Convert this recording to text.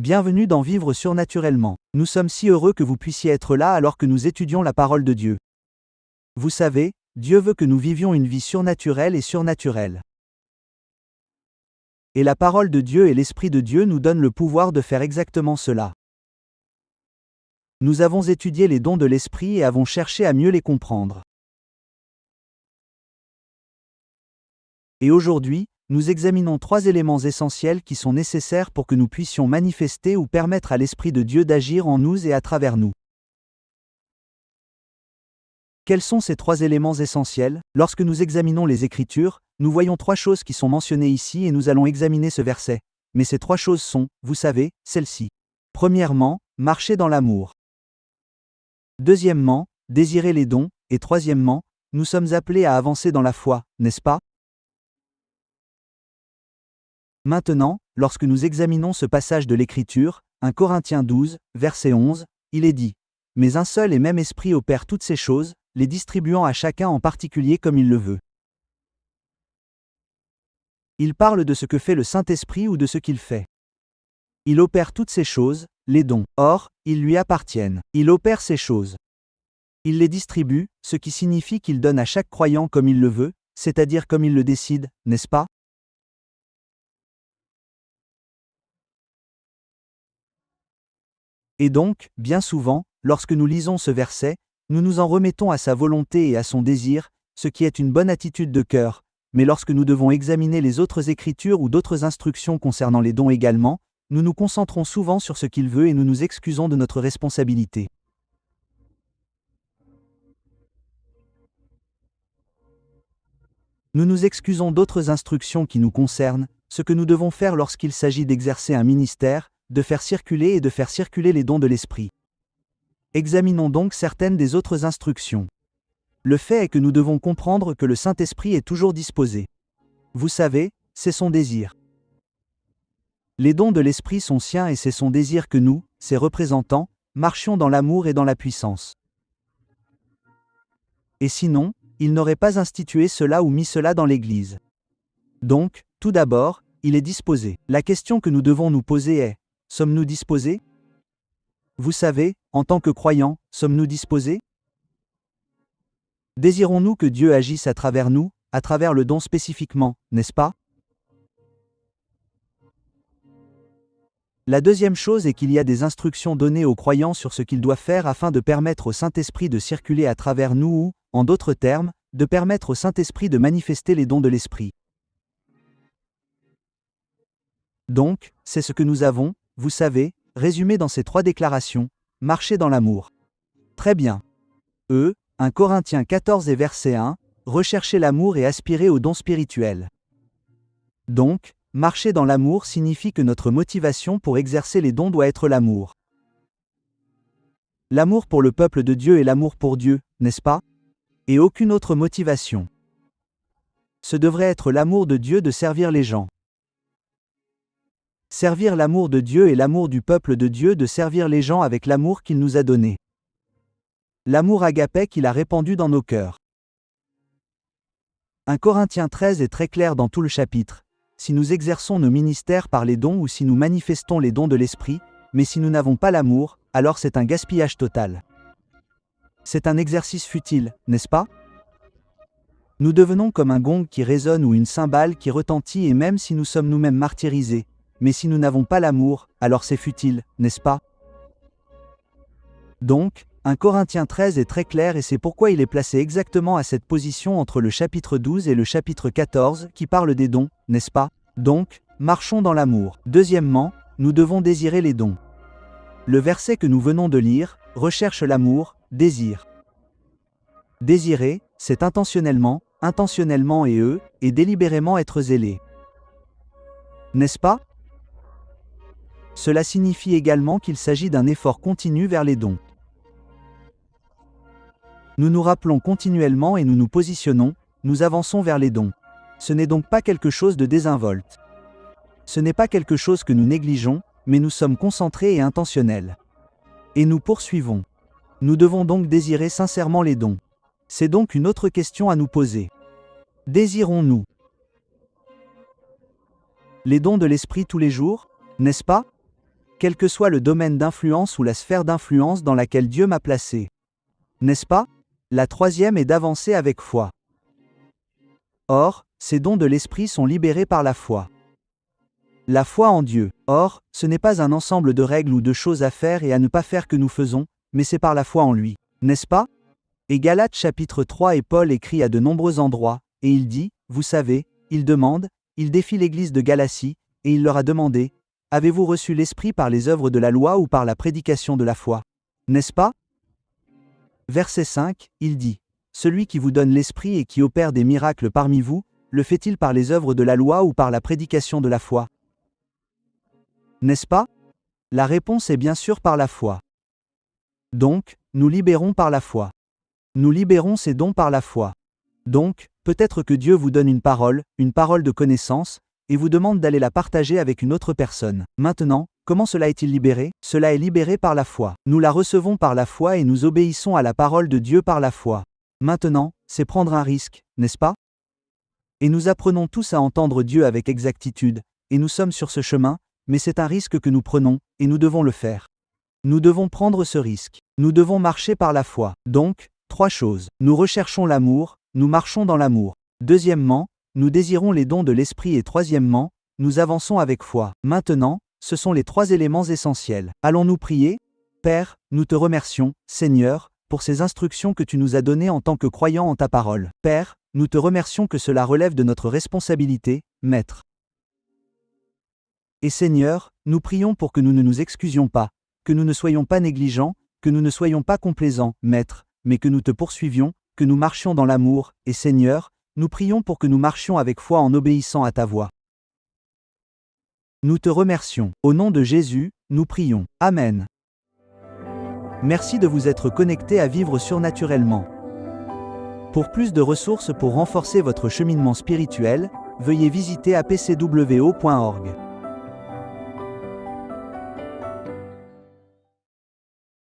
Bienvenue dans Vivre surnaturellement. Nous sommes si heureux que vous puissiez être là alors que nous étudions la parole de Dieu. Vous savez, Dieu veut que nous vivions une vie surnaturelle et surnaturelle. Et la parole de Dieu et l'Esprit de Dieu nous donnent le pouvoir de faire exactement cela. Nous avons étudié les dons de l'Esprit et avons cherché à mieux les comprendre. Et aujourd'hui, nous examinons 3 éléments essentiels qui sont nécessaires pour que nous puissions manifester ou permettre à l'Esprit de Dieu d'agir en nous et à travers nous. Quels sont ces 3 éléments essentiels? Lorsque nous examinons les Écritures, nous voyons 3 choses qui sont mentionnées ici et nous allons examiner ce verset. Mais ces 3 choses sont, vous savez, celles-ci. Premièrement, marcher dans l'amour. Deuxièmement, désirer les dons, et troisièmement, nous sommes appelés à avancer dans la foi, n'est-ce pas? Maintenant, lorsque nous examinons ce passage de l'Écriture, 1 Corinthiens 12, verset 11, il est dit « Mais un seul et même esprit opère toutes ces choses, les distribuant à chacun en particulier comme il le veut. » Il parle de ce que fait le Saint-Esprit ou de ce qu'il fait. Il opère toutes ces choses, les dons. Or, ils lui appartiennent. Il opère ces choses. Il les distribue, ce qui signifie qu'il donne à chaque croyant comme il le veut, c'est-à-dire comme il le décide, n'est-ce pas? Et donc, bien souvent, lorsque nous lisons ce verset, nous nous en remettons à sa volonté et à son désir, ce qui est une bonne attitude de cœur, mais lorsque nous devons examiner les autres Écritures ou d'autres instructions concernant les dons également, nous nous concentrons souvent sur ce qu'il veut et nous nous excusons de notre responsabilité. Nous nous excusons d'autres instructions qui nous concernent, ce que nous devons faire lorsqu'il s'agit d'exercer un ministère, de faire circuler et de faire circuler les dons de l'Esprit. Examinons donc certaines des autres instructions. Le fait est que nous devons comprendre que le Saint-Esprit est toujours disposé. Vous savez, c'est son désir. Les dons de l'Esprit sont siens et c'est son désir que nous, ses représentants, marchions dans l'amour et dans la puissance. Et sinon, il n'aurait pas institué cela ou mis cela dans l'Église. Donc, tout d'abord, il est disposé. La question que nous devons nous poser est: sommes-nous disposés? Vous savez, en tant que croyants, sommes-nous disposés? Désirons-nous que Dieu agisse à travers nous, à travers le don spécifiquement, n'est-ce pas? La deuxième chose est qu'il y a des instructions données aux croyants sur ce qu'ils doivent faire afin de permettre au Saint-Esprit de circuler à travers nous ou, en d'autres termes, de permettre au Saint-Esprit de manifester les dons de l'Esprit. Donc, c'est ce que nous avons, vous savez, résumé dans ces 3 déclarations: marcher dans l'amour. Très bien. 1 Corinthiens 14 et verset 1, rechercher l'amour et aspirer aux dons spirituels. Donc, marcher dans l'amour signifie que notre motivation pour exercer les dons doit être l'amour. L'amour pour le peuple de Dieu et l'amour pour Dieu, n'est-ce pas? Et aucune autre motivation. Ce devrait être l'amour de Dieu de servir les gens. Servir l'amour de Dieu et l'amour du peuple de Dieu de servir les gens avec l'amour qu'il nous a donné. L'amour agapé qu'il a répandu dans nos cœurs. 1 Corinthiens 13 est très clair dans tout le chapitre. Si nous exerçons nos ministères par les dons ou si nous manifestons les dons de l'Esprit, mais si nous n'avons pas l'amour, alors c'est un gaspillage total. C'est un exercice futile, n'est-ce pas? Nous devenons comme un gong qui résonne ou une cymbale qui retentit et même si nous sommes nous-mêmes martyrisés, mais si nous n'avons pas l'amour, alors c'est futile, n'est-ce pas? Donc, 1 Corinthiens 13 est très clair et c'est pourquoi il est placé exactement à cette position entre le chapitre 12 et le chapitre 14 qui parle des dons, n'est-ce pas? Donc, marchons dans l'amour. Deuxièmement, nous devons désirer les dons. Le verset que nous venons de lire, recherche l'amour, désire. Désirer, c'est intentionnellement et délibérément être zélé. N'est-ce pas? Cela signifie également qu'il s'agit d'un effort continu vers les dons. Nous nous rappelons continuellement et nous nous positionnons, nous avançons vers les dons. Ce n'est donc pas quelque chose de désinvolte. Ce n'est pas quelque chose que nous négligeons, mais nous sommes concentrés et intentionnels. Et nous poursuivons. Nous devons donc désirer sincèrement les dons. C'est donc une autre question à nous poser. Désirons-nous les dons de l'Esprit tous les jours, n'est-ce pas? quel que soit le domaine d'influence ou la sphère d'influence dans laquelle Dieu m'a placé. N'est-ce pas? La troisième est d'avancer avec foi. Or, ces dons de l'Esprit sont libérés par la foi. La foi en Dieu. Or, ce n'est pas un ensemble de règles ou de choses à faire et à ne pas faire que nous faisons, mais c'est par la foi en lui. N'est-ce pas? Et Galates chapitre 3 et Paul écrit à de nombreux endroits, et il dit, vous savez, il demande, il défie l'église de Galatie, et il leur a demandé, avez-vous reçu l'Esprit par les œuvres de la loi ou par la prédication de la foi? N'est-ce pas? Verset 5, il dit, celui qui vous donne l'Esprit et qui opère des miracles parmi vous, le fait-il par les œuvres de la loi ou par la prédication de la foi? N'est-ce pas? La réponse est bien sûr par la foi. Donc, nous libérons par la foi. Nous libérons ces dons par la foi. Donc, peut-être que Dieu vous donne une parole de connaissance, et vous demande d'aller la partager avec une autre personne. Maintenant, comment cela est-il libéré? Cela est libéré par la foi. Nous la recevons par la foi et nous obéissons à la parole de Dieu par la foi. Maintenant, c'est prendre un risque, n'est-ce pas? Et nous apprenons tous à entendre Dieu avec exactitude, et nous sommes sur ce chemin, mais c'est un risque que nous prenons, et nous devons le faire. Nous devons prendre ce risque. Nous devons marcher par la foi. Donc, 3 choses. Nous recherchons l'amour, nous marchons dans l'amour. Deuxièmement, nous désirons les dons de l'Esprit et troisièmement, nous avançons avec foi. Maintenant, ce sont les 3 éléments essentiels. Allons-nous prier? Père, nous te remercions, Seigneur, pour ces instructions que tu nous as données en tant que croyants en ta parole. Père, nous te remercions que cela relève de notre responsabilité, Maître. Et Seigneur, nous prions pour que nous ne nous excusions pas, que nous ne soyons pas négligents, que nous ne soyons pas complaisants, Maître, mais que nous te poursuivions, que nous marchions dans l'amour, et Seigneur, nous prions pour que nous marchions avec foi en obéissant à ta voix. Nous te remercions. Au nom de Jésus, nous prions. Amen. Merci de vous être connecté à Vivre Surnaturellement. Pour plus de ressources pour renforcer votre cheminement spirituel, veuillez visiter apcwo.org.